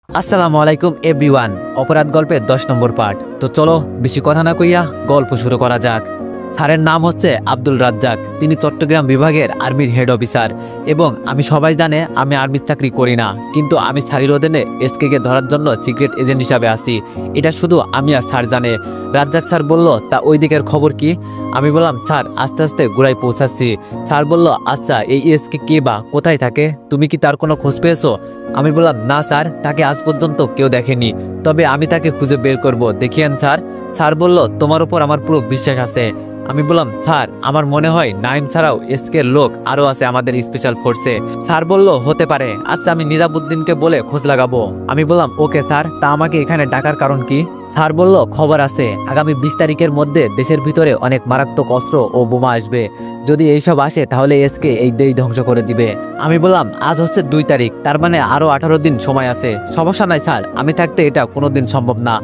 আসসালামু আলাইকুম এভরিওয়ান। অপরাধ গল্পের 10 নম্বর পার্ট। তো চলো বেশি কথা না কইয়া গল্প শুরু করা যাক। স্যারের নাম হচ্ছে আব্দুল রাজ্জাক। তিনি চট্টগ্রাম বিভাগের আর্মির হেড অফিসার এবং আমি সবাই জানে আমি আর্মির চাকরি করি না, কিন্তু আমি স্যারের অধীনে এসকে ধরার জন্য সিক্রেট এজেন্ট হিসাবে আছি। এটা শুধু আমি আর স্যার জানে। রাজ্জাক স্যার বলল, তা ওই দিকের খবর কি? আমি বললাম, স্যার আস্তে আস্তে গোড়ায় পৌঁছাচ্ছি। স্যার বলল, আচ্ছা এই এসকে কে বা কোথায় থাকে? তুমি কি তার কোনো খোঁজ পেয়েছো? আমি বললাম, না স্যার, তাকে আজ পর্যন্ত কেউ দেখেনি, তবে আমি তাকে খুঁজে বের করব, দেখিয়েন স্যার। স্যার বলল, তোমার উপর আমার পুরো বিশ্বাস আছে। আমি বললাম, স্যার আমার মনে হয় নাইম ছাড়াও এসকে লোক আরো আছে আমাদের স্পেশাল ফোর্সে। স্যার বলল, হতে পারে, আচ্ছা আমি নিজামুদ্দিনকে বলে খোঁজ লাগাবো। আমি বললাম, ওকে স্যার, তা আমাকে এখানে ডাকার কারণ কি? স্যার বলল, খবর আছে আগামী 20 তারিখের মধ্যে দেশের ভিতরে অনেক মারাত্মক অস্ত্র ও বোমা আসবে। যদি এইসব আসে তাহলে এসকে এই দেশ ধ্বংস করে দিবে। আমি বললাম, আজ হচ্ছে 2 তারিখ, তার মানে আরো 18 দিন সময় আছে। সমস্যা নাই স্যার, আমি থাকতে এটা কোনোদিন সম্ভব না,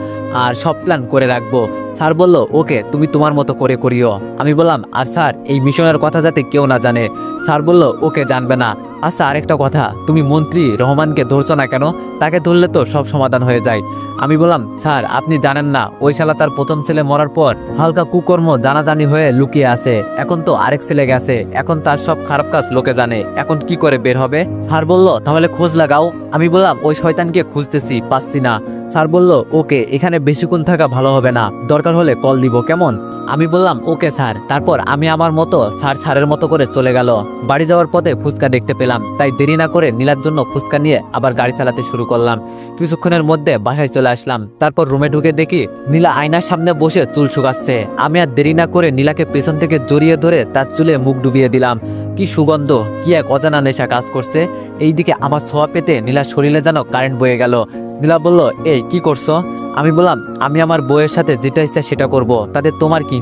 আর সব প্ল্যান করে রাখবো। স্যার বলল, ওকে, তুমি তোমার মতো করে করিও। আমি বললাম, আর স্যার এই মিশনের কথা যাতে কেউ না জানে। স্যার বলল, ওকে, জানবে না। আচ্ছা আরেকটা কথা, তুমি মন্ত্রী রহমানকে ধরছো না কেন? তাকে ধরলে তো সব সমাধান হয়ে যায়। আমি বললাম, স্যার আপনি জানেন না, ওই শালা তার প্রথম ছেলে মরার পর হালকা কুকর্ম জানাজানি হয়ে লুকিয়ে আছে। এখন তো আরেক ছেলে গেছে, এখন তার সব খারাপ কাজ লোকে জানে, এখন কি করে বের হবে? স্যার বলল, তাহলে খোঁজ লাগাও। আমি বললাম, ওই শয়তানকে খুঁজতেছি, পাচ্ছি না। স্যার বলল, ওকে, এখানে বেশিক্ষণ থাকা ভালো হবে না, দরকার হলে কল দিব, কেমন? আমি বললাম, ওকে স্যার। তারপর আমি আমার মতো স্যারের মতো করে চলে গেল। বাড়ি যাওয়ার পথে ফুচকা দেখতে পেলাম, তাই দেরি না করে নীলার জন্য ফুচকা নিয়ে আবার গাড়ি চালাতে শুরু করলাম। কিছুক্ষণের মধ্যে বাসায় চলে আসলাম। তারপর রুমে ঢুকে দেখি নীলা আয়নার সামনে বসে চুল শুকাচ্ছে। আমি আর দেরি না করে নীলাকে পেছন থেকে জড়িয়ে ধরে তার চুলে মুখ ডুবিয়ে দিলাম। কি সুগন্ধ, কি এক অজানা নেশা কাজ করছে। এইদিকে আমার ছোঁয়া পেতে নীলার শরীরে যেন কারেন্ট বয়ে গেল। নীলা বলল, এই কি করছো? আমি বললাম, আমি আমার বউয়ের সাথে যেটা ইচ্ছা সেটা করব, তাতে তোমার কি?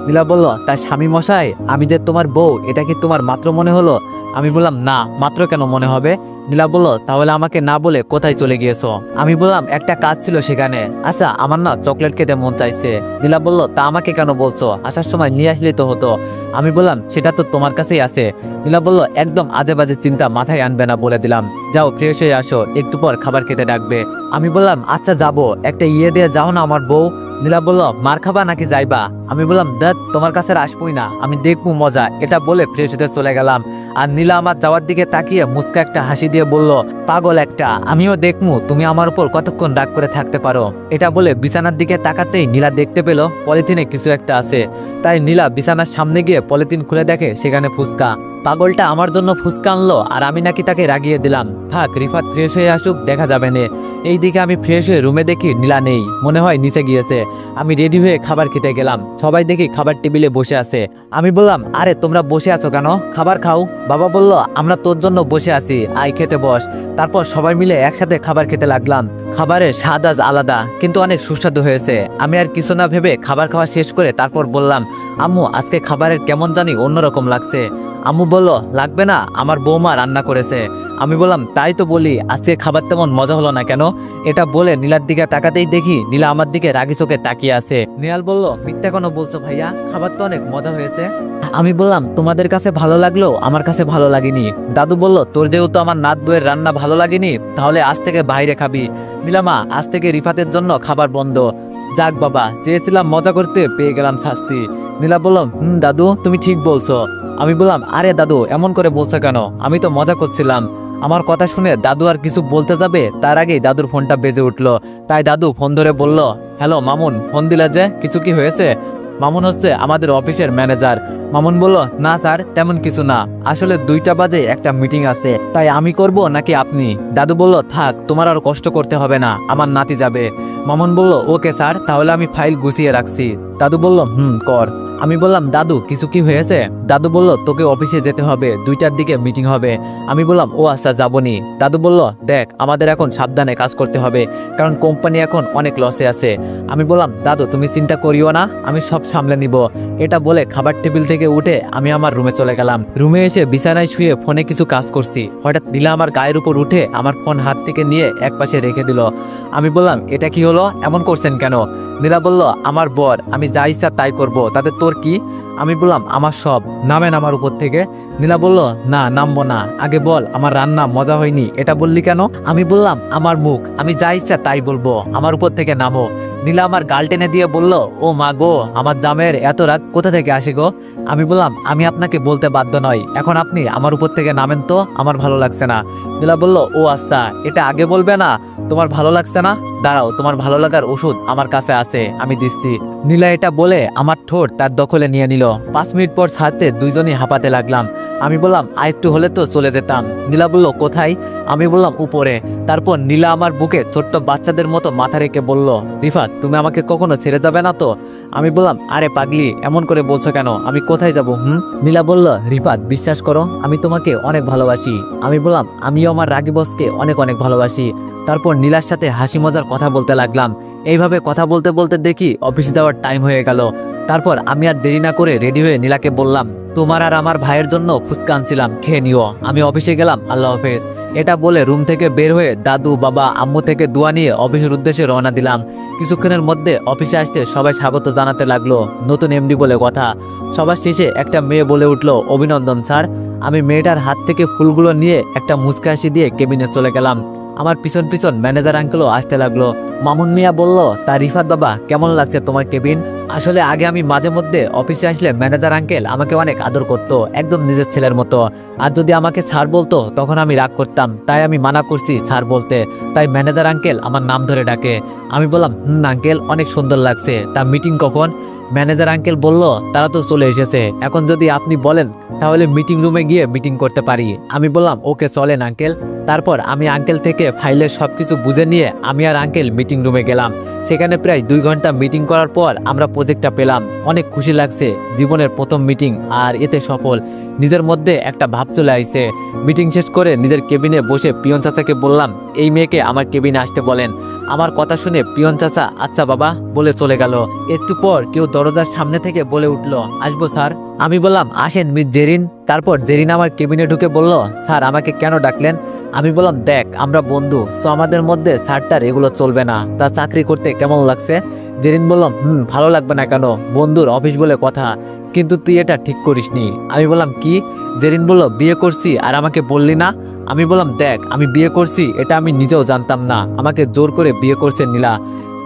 নীলা বলল, তার স্বামী মশাই, আমি যে তোমার বউ এটা কি তোমার মাত্র মনে হলো? আমি বললাম, না, মাত্র কেন মনে হবে? নীলা বলল, তাহলে আমাকে না বলে কোথায় চলে গিয়েছো? আমি বললাম, একটা কাজ ছিল সেখানে। আচ্ছা আমার না চকলেট খেতে মন চাইছে। নীলা বলল, তা আমাকে কেন বলছো? আসার সময় নিয়ে আসলে তো হতো। আমি বললাম, সেটা তো তোমার কাছেই আছে। নীলা বলল, একদম আজে বাজে চিন্তা মাথায় আনবে না বলে দিলাম। যাও ফ্রেশ হয়ে আসো, একটু পর খাবার খেতে ডাকবে। আমি বললাম, আচ্ছা যাবো, একটা ইয়ে দিয়ে যাও না আমার বউ। নীলা বলল, মার খাবা নাকি যাইবা? আমি বললাম, দেখ তোমার কাছে আসবই না, আমি দেখবো মজা। এটা বলে ফ্রেশ হতে চলে গেলাম। আর নীলা আমার যাওয়ার দিকে তাকিয়ে মুস্কা একটা হাসি দিয়ে বলল, পাগল একটা, আমিও দেখমু তুমি আমার উপর কতক্ষণ রাগ করে থাকতে পারো। এটা বলে বিছানার দিকে তাকাতেই নীলা দেখতে পেল পলিথিনে কিছু একটা আছে। তাই নীলা বিছানার সামনে গিয়ে পলিথিন খুলে দেখে সেখানে ফুচকা। পাগলটা আমার জন্য ফুচকা আনলো আর আমি নাকি তাকে রাগিয়ে দিলাম। থাক, রিফাত ফ্রেশ হয়ে আসুক, দেখা যাবে না। এইদিকে আমি ফ্রেশ হয়ে রুমে দেখি নীলা নেই, মনে হয় নিচে গিয়েছে। আমি রেডি হয়ে খাবার খেতে গেলাম। সবাই দেখি খাবার টেবিলে বসে আছে। আমি বললাম, আরে তোমরা বসে আছো কেন? খাবার খাও। বাবা বলল, আমরা তোর জন্য বসে আছি, আয় খেতে বস। তারপর সবাই মিলে একসাথে খাবার খেতে লাগলাম। খাবারের স্বাদ আজ আলাদা, কিন্তু অনেক সুস্বাদু হয়েছে। আমি আর কিছু না ভেবে খাবার খাওয়া শেষ করে তারপর বললাম, আম্মু আজকে খাবারের কেমন জানি অন্যরকম লাগছে। আম্মু বলল, লাগবে না, আমার বৌমা রান্না করেছে। আমি বললাম, তাই তো বলি, আজকে খাবার তেমন মজা হলো না কেন? এটা বলে নীলার দিকে তাকাতেই দেখি নীলা আমার দিকে রাগি চোখে তাকিয়ে আছে। নিহাল বলল, মিথ্যা কেন বলছো ভাইয়া, খাবার তো অনেক মজা হয়েছে। আমি বললাম, তোমাদের কাছে ভালো লাগলো, আমার কাছে ভালো লাগেনি। দাদু বলল, তোর যেহেতু আমার নাত বউয়ের রান্না ভালো লাগেনি, তাহলে আজ থেকে বাইরে খাবি। নীলামা, আজ থেকে রিফাতের জন্য খাবার বন্ধ। যাক বাবা, চেয়েছিলাম মজা করতে, পেয়ে গেলাম শাস্তি। নীলা বলল, দাদু তুমি ঠিক বলছো। আমি বললাম, আরে দাদু এমন করে বলছো কেন, আমি তো মজা করছিলাম। আমার কথা শুনে দাদু আর কিছু বলতে যাবে তার আগেই দাদুর ফোনটা বেজে উঠলো। তাই দাদু ফোন ধরে বলল, হ্যালো মামুন, ফোন দিলা যে, কিছু কি হয়েছে? মামুন হচ্ছে আমাদের অফিসের ম্যানেজার। মামুন বলল, না স্যার, তেমন কিছু না, আসলে 2টা বাজে একটা মিটিং আছে, তাই আমি করব নাকি আপনি? দাদু বলল, থাক, তোমার আর কষ্ট করতে হবে না, আমার নাতি যাবে। মামুন বলল, ওকে স্যার, তাহলে আমি ফাইল গুছিয়ে রাখছি। দাদু বলল, কর। আমি বললাম, দাদু কিছু কি হয়েছে? দাদু বলল, তোকে অফিসে যেতে হবে, 2টার দিকে মিটিং হবে। আমি বললাম, ও আচ্ছা যাবনি। দাদু বলল, দেখ আমাদের এখন সাবধানে কাজ করতে হবে, কারণ কোম্পানি এখন অনেক লসে আছে। আমি বললাম, দাদু তুমি চিন্তা করিও না, আমি সব সামলে নিব। এটা বলে খাবার টেবিল থেকে উঠে আমি আমার রুমে চলে গেলাম। রুমে এসে বিছানায় শুয়ে ফোনে কিছু কাজ করছি, হঠাৎ নীলা আমার গায়ের উপর উঠে আমার ফোন হাত থেকে নিয়ে একপাশে রেখে দিল। আমি বললাম, এটা কি হলো, এমন করছেন কেন? নীলা বলল, আমার বর, আমি যা ইচ্ছা তাই করব, তাতে তোর কি? আমি বললাম, আমার সব। নামেন আমার উপর থেকে। নীলা বলল, না নামবো না, আগে বল আমার রান্না মজা হয়নি এটা বললি কেন? আমি বললাম, আমার মুখ, আমি যা ইচ্ছা তাই বলবো, আমার উপর থেকে নামো। নীলা আমার গাল টেনে দিয়ে বলল, ও মা গো, আমার দামের এত রাগ কোথা থেকে আসে গো? আমি বললাম, আমি আপনাকে বলতে বাধ্য নই, এখন আপনি আমার উপর থেকে নামেন তো, আমার ভালো লাগছে না। নীলা বলল, ও আচ্ছা, এটা আগে বলবে না? তোমার ভালো লাগছে না? দাঁড়াও, তোমার ভালো লাগার ওষুধ আমার কাছে আছে, আমি দিচ্ছি। নীলা এটা বলে আমার ঠোঁট তার দখলে নিয়ে নিল। 5 মিনিট পর ছাড়তে দুইজনই হাঁপাতে লাগলাম। আমি বললাম, আরেকটু হলে তো চলে যেতাম। নীলা বলল, কোথায়? আমি বললাম, উপরে। তারপর নীলা আমার বুকে ছোট্ট বাচ্চাদের মতো মাথা রেখে বলল, রিফাত তুমি আমাকে কখনো ছেড়ে যাবে না তো? আমি বললাম, আরে পাগলি, এমন করে বলছো কেন, আমি কোথায় যাব? নীলা বলল, রিফাত বিশ্বাস করো, আমি তোমাকে অনেক ভালোবাসি। আমি বললাম, আমিও আমার রাগী বসকে অনেক অনেক ভালোবাসি। তারপর নীলার সাথে হাসি মজার কথা বলতে লাগলাম। এইভাবে কথা বলতে বলতে দেখি অফিস যাওয়ার টাইম হয়ে গেল। তারপর আমি আর দেরি না করে রেডি হয়ে নীলাকে বললাম, তোমার আর আমার ভাইয়ের জন্য ফুচকা আনছিলাম, খেয়ে নিও। আমি অফিসে গেলাম, আল্লাহ হাফেজ। এটা বলে রুম থেকে বের হয়ে দাদু বাবা আম্মু থেকে দোয়া নিয়ে অফিসের উদ্দেশ্যে রওনা দিলাম। কিছুক্ষণের মধ্যে অফিসে আসতে সবাই স্বাগত জানাতে লাগলো, নতুন এমডি বলে কথা। সবার শেষে একটা মেয়ে বলে উঠলো, অভিনন্দন স্যার। আমি মেয়েটার হাত থেকে ফুলগুলো নিয়ে একটা মুচকি হাসি দিয়ে কেবিনে চলে গেলাম। আমার পিছন পিছন ম্যানেজার আঙ্কেলও আসতে লাগলো। মামুন মিয়া বলল, তা রিফাত বাবা, কেমন লাগছে তোমার কেবিন? আসলে আগে আমি মাঝে মধ্যে অফিসে আসলে ম্যানেজার আঙ্কেল আমাকে অনেক আদর করতো, একদম নিজের ছেলের মতো। আর যদি আমাকে স্যার বলতো তখন আমি রাগ করতাম, তাই আমি মানা করছি স্যার বলতে। তাই ম্যানেজার আঙ্কেল আমার নাম ধরে ডাকে। আমি বললাম, আঙ্কেল অনেক সুন্দর লাগছে, তা মিটিং কখন? ম্যানেজার আঙ্কেল বলল, তারা তো চলে এসেছে, এখন যদি আপনি বলেন তাহলে মিটিং রুমে গিয়ে মিটিং করতে পারি। আমি বললাম, ওকে চলেন আঙ্কেল। তারপর আমি আঙ্কেল থেকে ফাইলের সবকিছু বুঝে নিয়ে আমি আর আঙ্কেল মিটিং রুমে গেলাম। সেখানে প্রায় 2 ঘন্টা মিটিং করার পর আমরা প্রজেক্টটা পেলাম। অনেক খুশি লাগছে, জীবনের প্রথম মিটিং আর এতে সফল। নিজের মধ্যে একটা ভাব চলে আসছে। মিটিং শেষ করে নিজের কেবিনে বসে পিয়ন চাচাকে বললাম, এই মেয়েকে আমার কেবিনে আসতে বলেন। আমার কথা শুনে পিয়ন চাচা আচ্ছা বাবা বলে চলে গেল। একটু পর কেউ দরজার সামনে থেকে বলে উঠল, আসবো স্যার? আমি বললাম, আসেন মিস জেরিন। তারপর জেরিন আমার কেবিনে ঢুকে বলল, স্যার আমাকে কেন ডাকলেন? আমি বললাম, দেখ আমরা বন্ধু, সো আমাদের মধ্যে স্যারটার এগুলো চলবে না। তা চাকরি করতে কেমন লাগছে? জেরিন বললাম, ভালো লাগবে না কেন, বন্ধুর অফিস বলে কথা, কিন্তু তুই এটা ঠিক করিসনি। আমি বললাম, কি? জেরিন বলল, বিয়ে করছি আর আমাকে বললি না। আমি বললাম, দেখ আমি বিয়ে করছি এটা আমি নিজেও জানতাম না, আমাকে জোর করে বিয়ে করছে নীলা।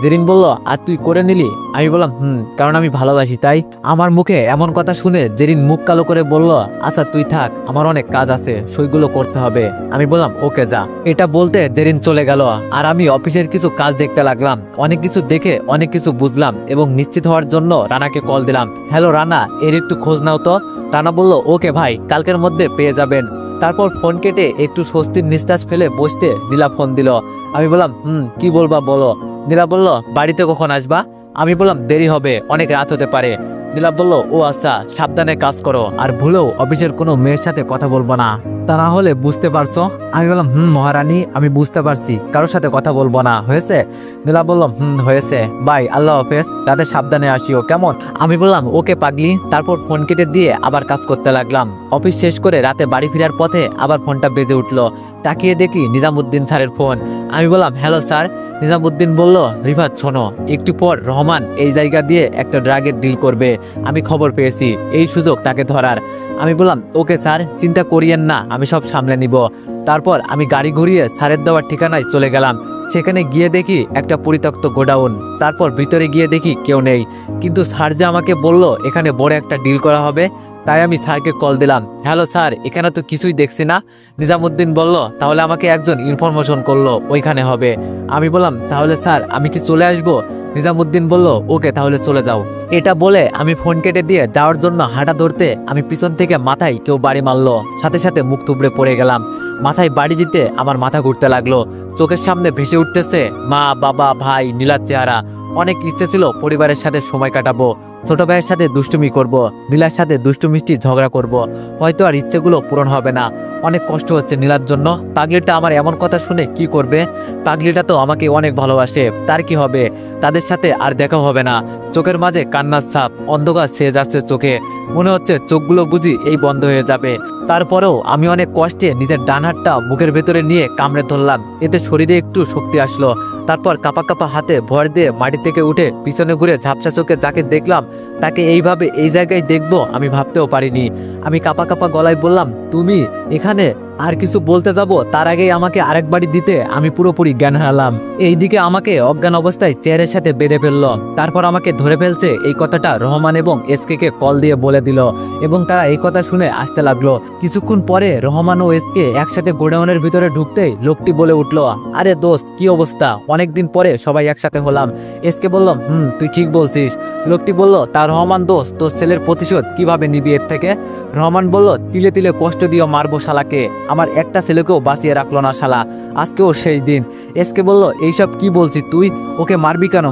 জেরিন বলল, আর তুই করে নিলি? আমি বললাম, কারণ আমি ভালোবাসি তাই। আমার মুখে এমন কথা শুনে জেরিন মুখ কালো করে বলল, আচ্ছা তুই থাক, আমার অনেক কাজ আছে, সইগুলো করতে হবে। আমি বললাম, ওকে যা। এটা বলতে জেরিন চলে গেল আর আমি অফিসের কিছু কাজ দেখতে লাগলাম। অনেক কিছু দেখে অনেক কিছু বুঝলাম এবং নিশ্চিত হওয়ার জন্য রানাকে কল দিলাম। হ্যালো রানা, এর একটু খোঁজ নাও তো। রানা বলল, ওকে ভাই, কালকের মধ্যে পেয়ে যাবেন। তারপর ফোন কেটে একটু স্বস্তির নিঃশ্বাস ফেলে বসতে নীলা ফোন দিল। আমি বললাম, কি বলবা বলো। নীলা বলল, বাড়িতে কখন আসবা? আমি বললাম, দেরি হবে, অনেক রাত হতে পারে। নীলা বলল, ও আচ্ছা, সাবধানে কাজ করো আর ভুলেও অফিসের কোনো মেয়ের সাথে কথা বলবো না, তা না হলে বুঝতে পারছো? আমি বললাম, মহারানী, আমি বুঝতে পারছি, কারোর সাথে কথা বলবো না, হয়েছে? নীলা বলল, হয়েছে, বাই, আল্লাহ হাফেজ, রাতে সাবধানে আসিও, কেমন? আমি বললাম, ওকে পাগলি। তারপর ফোন কেটে দিয়ে আবার কাজ করতে লাগলাম। অফিস শেষ করে রাতে বাড়ি ফেরার পথে আবার ফোনটা বেজে উঠলো। তাকিয়ে দেখি নিজামুদ্দিন স্যারের ফোন। আমি বললাম, হ্যালো স্যার। নিজামুদ্দিন বলল, রিফাত শোনো, একটু পর রহমান এই জায়গা দিয়ে একটা ড্রাগের ডিল করবে, আমি খবর পেয়েছি, এই সুযোগ তাকে ধরার। আমি বললাম, ওকে স্যার, চিন্তা করিয়েন না, আমি সব সামলে নিব। তারপর আমি গাড়ি ঘুরিয়ে স্যারের দেওয়ার ঠিকানায় চলে গেলাম। সেখানে গিয়ে দেখি একটা পরিত্যক্ত গোডাউন। তারপর ভিতরে গিয়ে দেখি কেউ নেই, কিন্তু স্যার যে আমাকে বলল এখানে বড় একটা ডিল করা হবে, তাই আমি স্যারকে কল দিলাম। হ্যালো স্যার, এখানে তো কিছুই দেখছি না। নিজামুদ্দিন বলল, তাহলে আমাকে একজন ইনফরমেশন করলো ওইখানে হবে। আমি বললাম, তাহলে স্যার আমি কি চলে আসবো? নিজামুদ্দিন বলল, ওকে তাহলে চলে যাও। এটা বলে আমি ফোন কেটে দিয়ে যাওয়ার জন্য হাঁটা ধরতে আমি পিছন থেকে মাথায় কেউ বাড়ি মারলো, সাথে সাথে মুখ থুবড়ে পড়ে গেলাম। মাথায় বাড়ি দিতে আমার মাথা ঘুরতে লাগলো। চোখের সামনে ভেসে উঠতেছে মা, বাবা, ভাই, নীলার চেহারা। অনেক ইচ্ছে ছিল পরিবারের সাথে সময় কাটাবো, ছোট ভাইয়ের সাথে দুষ্টুমি করব, নীলার সাথে দুষ্টু মিষ্টি ঝগড়া করব। হয়তো আর ইচ্ছেগুলো পূরণ হবে না। অনেক কষ্ট হচ্ছে নীলার জন্য। পাগলিটা আমার এমন কথা শুনে কি করবে? পাগলিটা তো আমাকে অনেক ভালোবাসে, তার কি হবে? তাদের সাথে আর দেখা হবে না। চোখের মাঝে কান্নার ছাপ, অন্ধকার ছেয়ে যাচ্ছে চোখে। মনে হচ্ছে চোখগুলো বুঝি এই বন্ধ হয়ে যাবে। তারপরেও আমি অনেক কষ্টে নিজের ডান হাতটা মুখের ভেতরে নিয়ে কামড়ে ধরলাম। এতে শরীরে একটু শক্তি আসলো। তারপর কাপা কাপা হাতে ভর দিয়ে মাটি থেকে উঠে পিছনে ঘুরে ঝাপসা চোখে যাকে দেখলাম তাকে এইভাবে এই জায়গায় দেখবো আমি ভাবতেও পারিনি। আমি কাপা কাপা গলায় বললাম, তুমি এখানে? আর কিছু বলতে যাব তার আগেই আমাকে আরেক বাড়ি দিতে আমি পুরোপুরি জ্ঞান হারালাম। এইদিকে আমাকে অজ্ঞান অবস্থায় চেয়ারের সাথে বেঁধে ফেললো। তারপর আমাকে ধরে ফেলছে এই কথাটা রহমান এবং এসকে কে কল দিয়ে বলে দিল এবং তারা এই কথা শুনে আসতে লাগলো। কিছুক্ষণ পরে রহমান ও এসকে একসাথে গোডাউনের ভিতরে ঢুকতেই লোকটি বলে উঠলো, আরে দোস্ত, কি অবস্থা? অনেকদিন পরে সবাই একসাথে হলাম। এসকে বলল, তুই ঠিক বলছিস। লোকটি বলল, তা রহমান দোস্ত, তোর ছেলের প্রতিশোধ কিভাবে নিবি এর থেকে? রহমান বলল, তিলে তিলে কষ্ট দিয়ে মারবো শালাকে। আমার একটা ছেলেকেও বাঁচিয়ে রাখলো না শালা, আজকেও শেষ দিন। এসকে বলল, এইসব কি বলছিস তুই? ওকে মারবি কেন?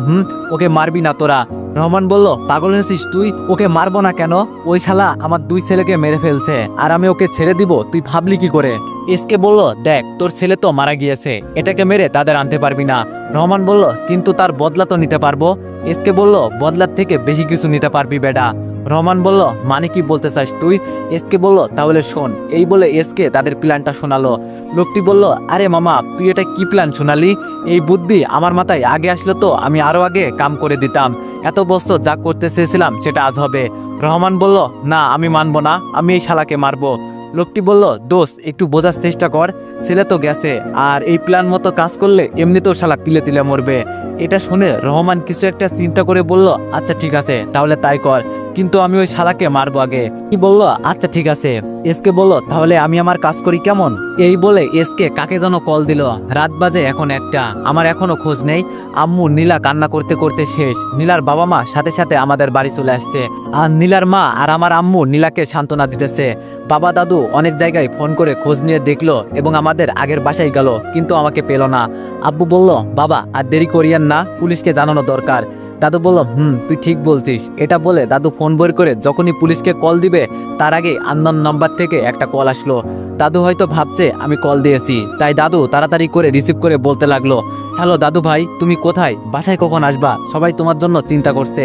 ওকে মারবি না তোরা? রহমান বলল, পাগল হয়েছিস তুই? ওকে মারবো না কেন? ওই শালা আমার 2 ছেলেকে মেরে ফেলছে, আর আমি ওকে ছেড়ে দিব? তুই ভাবলি কি করে? এসকে বলল, দেখ, তোর ছেলে তো মারা গিয়েছে, এটাকে মেরে তাদের আনতে পারবি না। রহমান বলল, কিন্তু তার বদলা তো নিতে পারবো। এসকে বলল, বদলার থেকে বেশি কিছু নিতে পারবি বেটা। রহমান বলল, মানে কি বলতে চাস তুই? এসকে বলল, তাহলে শোন। এই বলে এসকে তাদের প্ল্যানটা শোনালো। লোকটি বলল, আরে মামা, তুই এটা কি প্ল্যান শোনালি? এই বুদ্ধি আমার মাথায় আগে আসলো তো আমি আরো আগে কাম করে দিতাম। এত বছর যা করতে চেয়েছিলাম সেটা আজ হবে। রহমান বলল, না, আমি মানবো না, আমি এই শালাকে মারবো। লোকটি বলল, দোস্ত, একটু বোঝার চেষ্টা কর, ছেলে তো গেছে, আর এই প্ল্যান মতো কাজ করলে এমনিতেও শালা তিলে তিলে মরবে। এটা শুনে রহমান কিছু একটা চিন্তা করে বলল, আচ্ছা ঠিক আছে, তাহলে তাই কর, কিন্তু আমি ওই শালাকে মারবো আগে। কি বলল, আচ্ছা ঠিক আছে। এসকে বলল, তাহলে আমি আমার কাজ করি কেমন? এই বলে এসকে কাকে যেন কল দিল। রাত বাজে এখন 1টা, আমার এখনো খোঁজ নেই। আম্মু নীলা কান্না করতে করতে শেষ। নীলার বাবা মা সাথে সাথে আমাদের বাড়ি চলে আসছে, আর নীলার মা আর আমার আম্মু নীলাকে সান্ত্বনা দিতেছে। বাবা দাদু অনেক জায়গায় ফোন করে খোঁজ নিয়ে দেখলো এবং আমাদের আগের বাসায় গেল, কিন্তু আমাকে পেল না। আব্বু বলল, বাবা আর দেরি করিয়েন না, পুলিশকে জানানো দরকার। দাদু বলল, তুই ঠিক বলছিস। এটা বলে দাদু ফোন বের করে যখনই পুলিশকে কল দিবে তার আগে আননোন নাম্বার থেকে একটা কল আসলো। দাদু হয়তো ভাবছে আমি কল দিয়েছি, তাই দাদু তাড়াতাড়ি করে রিসিভ করে বলতে লাগলো, হ্যালো দাদু ভাই, তুমি কোথায়? বাসায় কখন আসবা? সবাই তোমার জন্য চিন্তা করছে।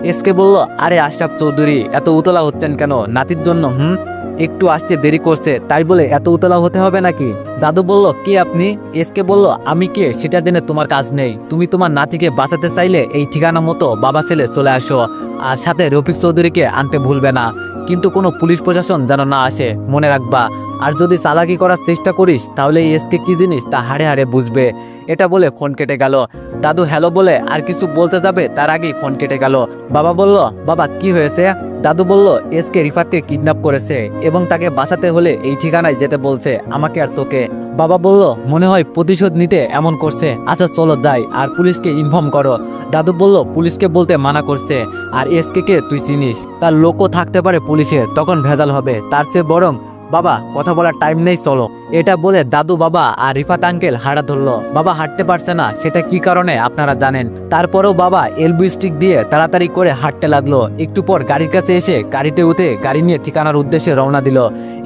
এসকে বলল, আরে আশরাফ চৌধুরী, এত উতলা হচ্ছেন কেন? নাতির জন্য একটু আসতে দেরি করছে, তাই বলে এত উতলা হতে হবে নাকি? দাদু বলল, কে আপনি? এসকে বলল, আমি কে সেটা জেনে তোমার কাজ নেই। তুমি তোমার নাতিকে বাঁচাতে চাইলে এই ঠিকানা মতো বাবা ছেলে চলে আসো, আর সাথে রফিক চৌধুরীকে আনতে ভুলবে না, কিন্তু কোনো পুলিশ প্রশাসন যেন না আসে, মনে রাখবা। আর যদি চালাকি করার চেষ্টা করিস তাহলে এসকে কি জিনিস তা হাড়ে হাড়ে বুঝবে। এটা বলে ফোন কেটে গেল। দাদু হ্যালো বলে আর কিছু বলতে যাবে তার আগেই ফোন কেটে গেল। বাবা বলল, বাবা কি হয়েছে? দাদু বলল, এসকে রিফাতকে কিডন্যাপ করেছে এবং তাকে বাঁচাতে হলে এই ঠিকানায় যেতে বলছে, আমাকে আর তোকে। বাবা বলল, মনে হয় প্রতিশোধ নিতে এমন করছে, আচ্ছা চলো যাই আর পুলিশকে ইনফর্ম করো। দাদু বলল, পুলিশকে বলতে মানা করছে, আর এসকে কে তুই চিনিস, তার লোকও থাকতে পারে পুলিশের, তখন ভেজাল হবে। তার চেয়ে বরং বাবা কথা বলার টাইম নেই, চলো। এটা বলে দাদু বাবা আর রিফাত আঙ্কেল হাঁটা ধরলো। বাবা হাঁটতে পারছে না, সেটা কি কারণে আপনারা জানেন। তারপরেও বাবা এলবি স্টিক দিয়ে তাড়াতাড়ি করে হাঁটতে লাগলো। একটু পর গাড়ির কাছে এসে গাড়িতে উঠে গাড়ি নিয়ে ঠিকানার উদ্দেশ্যে রওনা দিল।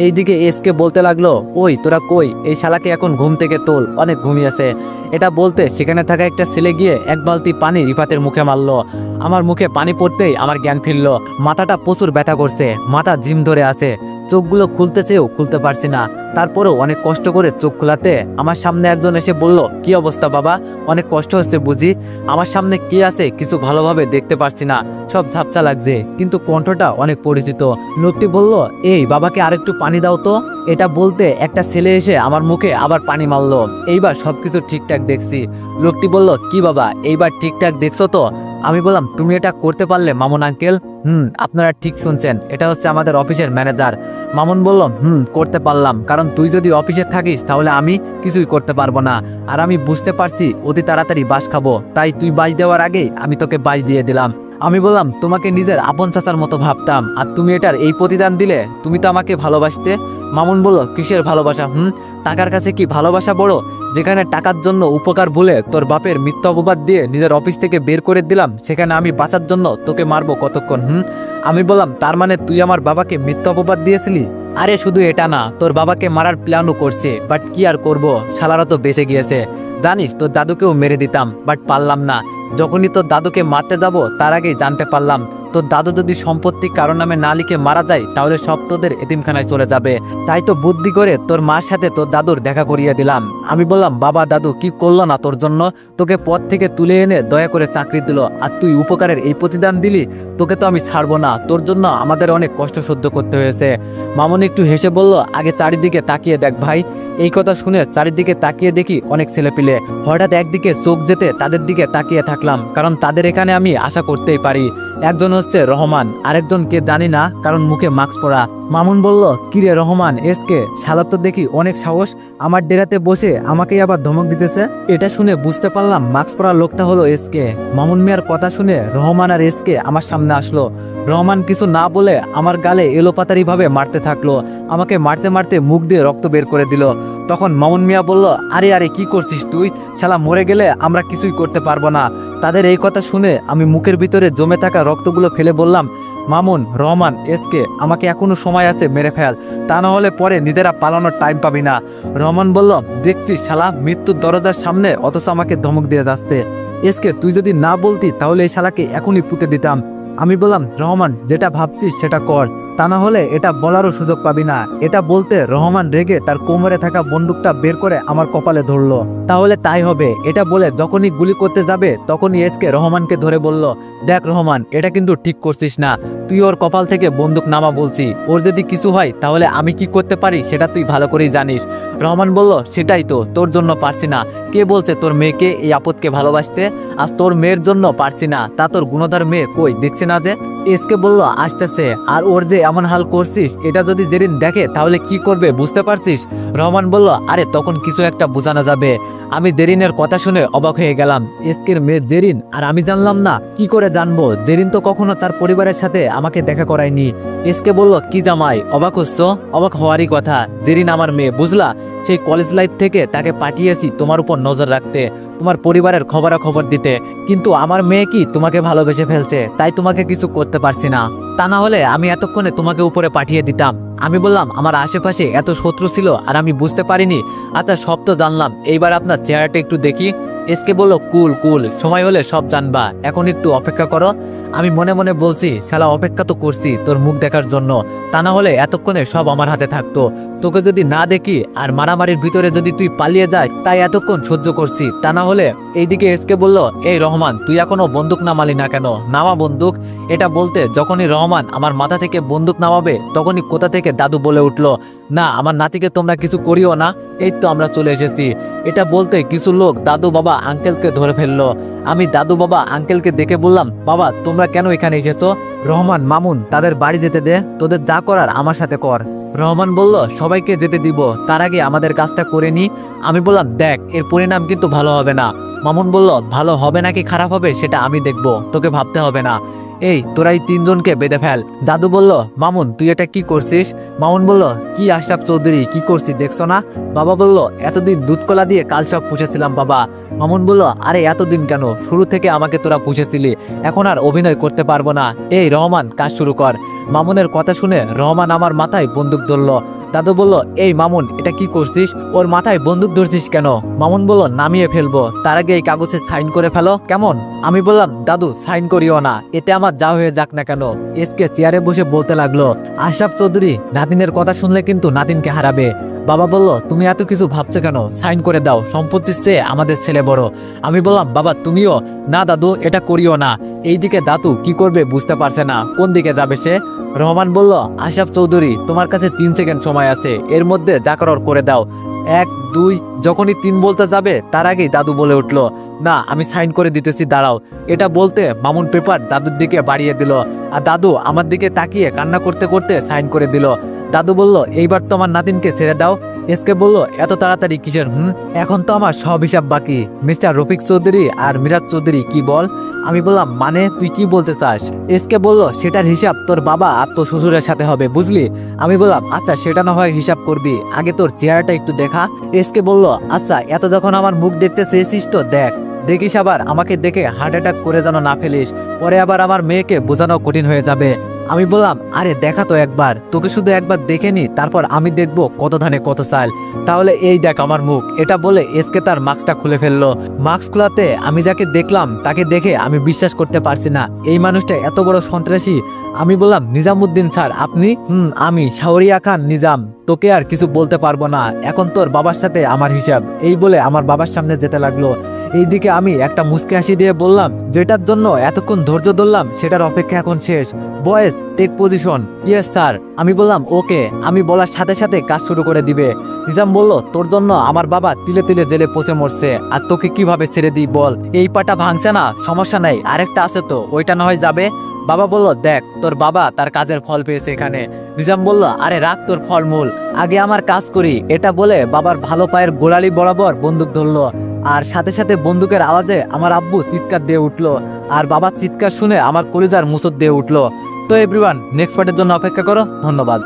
এইদিকে এসকে বলতে লাগলো, ওই তোরা কই? এই শালাকে এখন ঘুম থেকে তোল, অনেক ঘুমিয়েছে। এটা বলতে সেখানে থাকা একটা ছেলে গিয়ে 1 বালতি পানি রিফাতের মুখে মারলো। আমার মুখে পানি পড়তেই আমার জ্ঞান ফিরল। মাথাটা প্রচুর ব্যথা করছে, মাথা জিম ধরে আছে, চোখগুলো খুলতে চেয়েও খুলতে পারছি না। তারপরেও অনেক কষ্ট করে চোখ খোলাতে আমার সামনে একজন এসে বলল, কি অবস্থা বাবা? অনেক কষ্ট হচ্ছে বুঝি? আমার সামনে কি আছে কিছু ভালোভাবে দেখতে পারছি না, সব ঝাপসা লাগছে, কিন্তু কণ্ঠটা অনেক পরিচিত। লোকটি বলল, এই বাবাকে আরেকটু পানি দাও তো। এটা বলতে একটা ছেলে এসে আমার মুখে আবার পানি মারলো। এইবার সবকিছু ঠিকঠাক দেখছি। লোকটি বলল, কি বাবা, এইবার ঠিকঠাক দেখছো তো? আমি বললাম, তুমি এটা করতে পারলে মামুন আঙ্কেল? আপনারা ঠিক শুনছেন, এটা হচ্ছে আমাদের অফিসের ম্যানেজার। মামুন বলল, করতে পারলাম, কারণ তুই যদি অফিসে থাকিস তাহলে আমি কিছুই করতে পারবো না, আর আমি বুঝতে পারছি অতি তাড়াতাড়ি বাস খাবো, তাই তুই বাস দেওয়ার আগেই আমি তোকে বাস দিয়ে দিলাম। আমি বললাম, তোমাকে নিজের আপন চাচার মতো ভাবতাম, আর তুমি এটার এই প্রতিদান দিলে? তুমি তো আমাকে ভালোবাসতে। মামুন বলল, কিসের ভালোবাসা? টাকার কাছে কি ভালোবাসা বড়? যেখানে টাকার জন্য উপকার ভুলে তোর বাপের মিথ্যা অপবাদ দিয়ে নিজের অফিস থেকে বের করে দিলাম, সেখানে আমি বাঁচার জন্য তোকে মারবো কতক্ষণ? আমি বললাম, তার মানে তুই আমার বাবাকে মিথ্যা অপবাদ দিয়েছিলি? আরে শুধু এটা না, তোর বাবাকে মারার প্ল্যানও করছে, বাট কি আর করব, শালারা তো বেঁচে গিয়েছে। জানিস তোর দাদুকেও মেরে দিতাম, বাট পারলাম না। যখনই তোর দাদুকে মারতে যাব তার আগেই জানতে পারলাম তোর দাদু যদি সম্পত্তি কারোর নামে না লিখে মারা যায় তাহলে সব তোদের এতিমখানায় চলে যাবে। তাই তো বুদ্ধি করে তোর মার সাথে তোর দাদুর দেখা করিয়ে দিলাম। আমি বললাম, বাবা দাদু কি করলো না তোর জন্য? তোকে পথ থেকে তুলে এনে দয়া করে চাকরি দিল, আর তুই উপকারের এই প্রতিদান দিলি? তোকে তো আমি ছাড়বো না, তোর জন্য আমাদের অনেক কষ্ট সহ্য করতে হয়েছে। মামুন একটু হেসে বলল, আগে চারিদিকে তাকিয়ে দেখ ভাই। এই কথা শুনে চারিদিকে তাকিয়ে দেখি অনেক ছেলেপিলে। হঠাৎ একদিকে চোখ যেতে তাদের দিকে তাকিয়ে থাকলাম, কারণ তাদের এখানে আমি আশা করতেই পারি। একজন হচ্ছে রহমান, আরেকজন কে জানি না, কারণ মুখে মাস্ক পরা। মামুন বলল, কিরে রহমান, এসকে শালা তো দেখি অনেক সাহস, আমার ডেরাতে বসে আমাকেই আবার ধমক দিতেছে। এটা শুনে বুঝতে পারলাম মাস্ক পরা লোকটা হলো এসকে। মামুন মিয়ার কথা শুনে রহমান আর এসকে আমার সামনে আসলো। রহমান কিছু না বলে আমার গালে এলোপাতারি ভাবে মারতে থাকলো। আমাকে মারতে মারতে মুখ দিয়ে রক্ত বের করে দিল। তখন মামুন মিয়া বলল, আরে আরে কি করছিস তুই? শালা মরে গেলে আমরা কিছুই করতে পারবো না। তাদের এই কথা শুনে আমি মুখের ভিতরে জমে থাকা রক্তগুলো ফেলে বললাম, মামুন, রহমান, এসকে, আমাকে এখনো সময় আছে, মেরে ফেল, তা না হলে পরে নিজেরা পালানোর টাইম পাবি না। রহমান বলল, দেখছিস শালা মৃত্যুর দরজার সামনে, অথচ আমাকে ধমক দিয়ে যাচ্ছে। এসকে, তুই যদি না বলতি তাহলে এই শালাকে এখনই পুঁতে দিতাম। আমি বললাম, রহমান, যেটা ভাবছিস সেটা কর, তা না হলে এটা বলারও সুযোগ পাবি না। এটা বলতে রহমান রেগে তার কোমরে থাকা বন্দুকটা বের করে আমার কপালে ধরলো। তাহলে তাই হবে, এটা বলে যখনই গুলি করতে যাবে তখনই এসকে রহমানকে ধরে বলল, দেখ রহমান, এটা কিন্তু ঠিক করছিস না, তুই ওর কপাল থেকে বন্দুক নামা বলছি। ওর যদি কিছু হয় তাহলে আমি কি করতে পারি সেটা তুই ভালো করেই জানিস। রহমান বলল, সেটাই তো, তোর জন্য পারছি না। কে বলছে তোর মেয়েকে এই আপদকে ভালোবাসতে? আজ তোর মেয়ের জন্য পারছি না, তা তোর গুণধর মেয়ে কই, দেখছি না যে? এসকে বলল, আসতেছে। আর ওর যে এমন হাল করছিস, এটা যদি জেরিন দেখে তাহলে কি করবে বুঝতে পারছিস? রহমান বলল, আরে তখন কিছু একটা বোঝানো যাবে। আমি জেরিনের কথা শুনে অবাক হয়ে গেলাম। এসকের মেয়ে জেরিন, আর আমি জানলাম না? কি করে জানবো? জেরিন তো কখনো তার পরিবারের সাথে আমাকে দেখা করায়নি। এসকে বলল, কি জামাই, অবাক হচ্ছ? অবাক হওয়ারই কথা, জেরিন আমার মেয়ে, বুঝলা? সেই কলেজ লাইফ থেকে তাকে পাঠিয়েছি তোমার উপর নজর রাখতে, তোমার পরিবারের খবরাখবর দিতে, কিন্তু আমার মেয়ে কি তোমাকে ভালোবেসে ফেলছে, তাই তোমাকে কিছু করতে পারছি না। তা না হলে আমি এতক্ষণে তোমাকে উপরে পাঠিয়ে দিতাম। আমি বললাম, আমার আশেপাশে এত শত্রু ছিল আর আমি বুঝতে পারিনি। আচ্ছা সব তো জানলাম, এইবার আপনার চেহারাটা একটু দেখি। এসকে বলল, কুল কুল, সময় হলে সব জানবা, এখন একটু অপেক্ষা করো। আমি মনে মনে বলছি, শালা অপেক্ষা তো করছি তোর মুখ দেখার জন্য, তা না হলে এতক্ষণে সব আমার হাতে থাকতো। তোকে যদি না দেখি আর মারামারির ভিতরে যদি তুই পালিয়ে যায়, তাই এতক্ষণ সহ্য করছি, তা না হলে। এইদিকে এসকে বলল, এই রহমান, তুই এখনো বন্দুক নামালি না কেন? নামা বন্দুক। এটা বলতে যখনই রহমান আমার মাথা থেকে বন্দুক নামাবে তখনই কোথা থেকে দাদু বলে উঠল, না আমার নাতিকে তোমরা কিছু করিও না, এই তো আমরা চলে এসেছি। এটা বলতে কিছু লোক দাদু বাবা আঙ্কেলকে ধরে ফেললো। আমি দাদু বাবা আঙ্কেলকে দেখে বললাম, বাবা তোমরা কেন এখানে এসেছো? রহমান, মামুন, তাদের বাড়ি যেতে দে, তোদের যা করার আমার সাথে কর। রহমান বলল, সবাইকে যেতে দিব, তার আগে আমাদের কাজটা করে নি। আমি বললাম, দেখ এর পরিণাম কিন্তু ভালো হবে না। মামুন বলল, ভালো হবে নাকি খারাপ হবে সেটা আমি দেখব, তোকে ভাবতে হবে না। এই তোরাই তিনজনকে বেঁধে ফেল। দাদু বলল, মামুন তুই এটা কি করছিস? মামুন বলল, কি আশরাফ চৌধুরী, কি করছিস দেখছো না? বাবা বলল, এতদিন দুধকলা দিয়ে কাল সব পুষেছিলাম বাবা। মামুন বলল, আরে এতদিন কেন, শুরু থেকে আমাকে তোরা পুষেছিলি, এখন আর অভিনয় করতে পারবো না। এই রহমান, কাজ শুরু কর। মামুনের কথা শুনে রহমান আমার মাথায় বন্দুক ধরল। দাদু বলল, এই মামুন এটা কি করছিস? ওর মাথায় বন্দুক ধরছিস কেন? মামুন বলল, নামিয়ে ফেলবো, তার আগে এই কাগজে সাইন করে ফেলো, কেমন? আমি বললাম, দাদু সাইন করিও না, এতে আমার যা হয়ে যাক না কেন। এসকে চেয়ারে বসে বলতে লাগলো, আশরাফ চৌধুরী নাতিনের কথা শুনলে কিন্তু নাতিনকে হারাবে। বাবা বলল, তুমি এত কিছু ভাবছো কেন? সাইন করে দাও, সম্পত্তির চেয়ে আমাদের ছেলে বড়। আমি বললাম, বাবা তুমিও? না দাদু, এটা করিও না। এইদিকে দাদু কি করবে বুঝতে পারছে না, কোন দিকে যাবে সে। রহমান বলল, আশরাফ চৌধুরী তোমার কাছে 3 সেকেন্ড সময় আছে, এর মধ্যে যা করার করে দাও। 1, 2, যখনই 3 বলতে যাবে তার আগেই দাদু বলে উঠলো, না আমি সাইন করে দিতেছি, দাঁড়াও। এটা বলতে মামুন পেপার দাদুর দিকে বাড়িয়ে দিল, আর দাদু আমার দিকে তাকিয়ে কান্না করতে করতে সাইন করে দিল। দাদু বলল, এইবার তো আমার নাতিনকে ছেড়ে দাও। এসকে বলল, এত তাড়াতাড়ি কিসের? এখন তো আমার সব হিসাব বাকি। মিস্টার রফিক চৌধুরী আর মিরাজ চৌধুরী কি বল? আমি বললাম মানে তুই কি বলতে চাস? এসকে বলল সেটার হিসাব তোর বাবা আর তোর শ্বশুরের সাথে হবে, বুঝলি? আমি বললাম আচ্ছা সেটা না হয় হিসাব করবি, আগে তোর চেহারাটা একটু দেখা। এসকে বলল আচ্ছা এত যখন আমার মুখ দেখতে চেয়েছিস তো দেখ, দেখিস আবার আমাকে দেখে হার্ট অ্যাটাক করে যেন না ফেলিস, পরে আবার আমার মেয়েকে বোঝানো কঠিন হয়ে যাবে। আমি বললাম আরে দেখা তো একবার, তোকে শুধু একবার দেখে নি, তারপর আমি দেখবো কত ধানে কত চাল, তাহলে এই দেখ আমার মুখ। এটা বলে এসকে তার মাস্কটা খুলে ফেললো। মাস্ক খোলাতে আমি যাকে দেখলাম তাকে দেখে আমি বিশ্বাস করতে পারছি না, এই মানুষটা এত বড় সন্ত্রাসী। আমি বললাম নিজামুদ্দিন স্যার আপনি? আমি শাহরিয়া খান নিজাম, তোকে আর কিছু বলতে পারবো না, এখন তোর বাবার সাথে আমার হিসাব। এই বলে আমার বাবার সামনে যেতে লাগলো। এইদিকে আমি একটা মুচকি হাসি দিয়ে বললাম যেটার জন্য এতক্ষণ ধৈর্য ধরলাম সেটার অপেক্ষা এখন শেষ, boys take position. Yes sir. আমি বললাম ওকে। আমি বলার সাথে সাথে কাজ শুরু করে দিবে। নিজাম বলল তোর জন্য আমার বাবা তিলে তিলে জেলে পচে মরছে, আর তোকে কিভাবে ছেড়ে দিই বল? এই পাটা ভাঙছে না, সমস্যা নাই, আরেকটা আছে তো, ওইটা না হয় যাবে। বাবা বলল দেখ তোর বাবা তার কাজের ফল পেয়েছে এখানে। নিজাম বলল আরে রাখ তোর ফলমূল, আগে আমার কাজ করি। এটা বলে বাবার ভালো পায়ের গোড়ালি বরাবর বন্দুক ধরলো, আর সাথে সাথে বন্দুকের আওয়াজে আমার আব্বু চিৎকার দিয়ে উঠলো, আর বাবার চিৎকার শুনে আমার কলিজার মুসর দিয়ে উঠলো। তো এভরিওয়ান নেক্সট পার্টের জন্য অপেক্ষা করো। ধন্যবাদ।